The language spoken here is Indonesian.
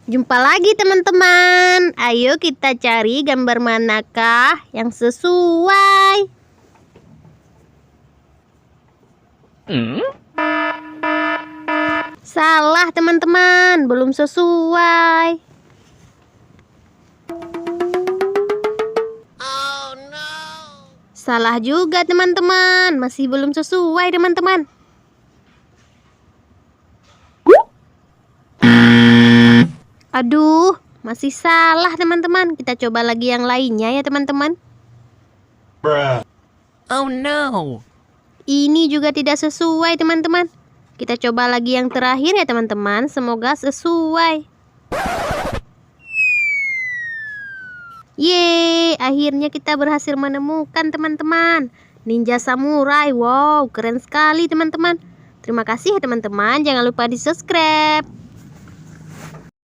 Jumpa lagi teman-teman. Ayo kita cari gambar manakah yang sesuai. Salah teman-teman, belum sesuai. Salah juga teman-teman, masih belum sesuai teman-teman. Aduh, masih salah teman-teman. Kita coba lagi yang lainnya ya teman-teman. Oh no. Ini juga tidak sesuai teman-teman. Kita coba lagi yang terakhir ya teman-teman. Semoga sesuai. Yeay, akhirnya kita berhasil menemukan teman-teman. Ninja samurai. Wow, keren sekali teman-teman. Terima kasih ya teman-teman. Jangan lupa di subscribe.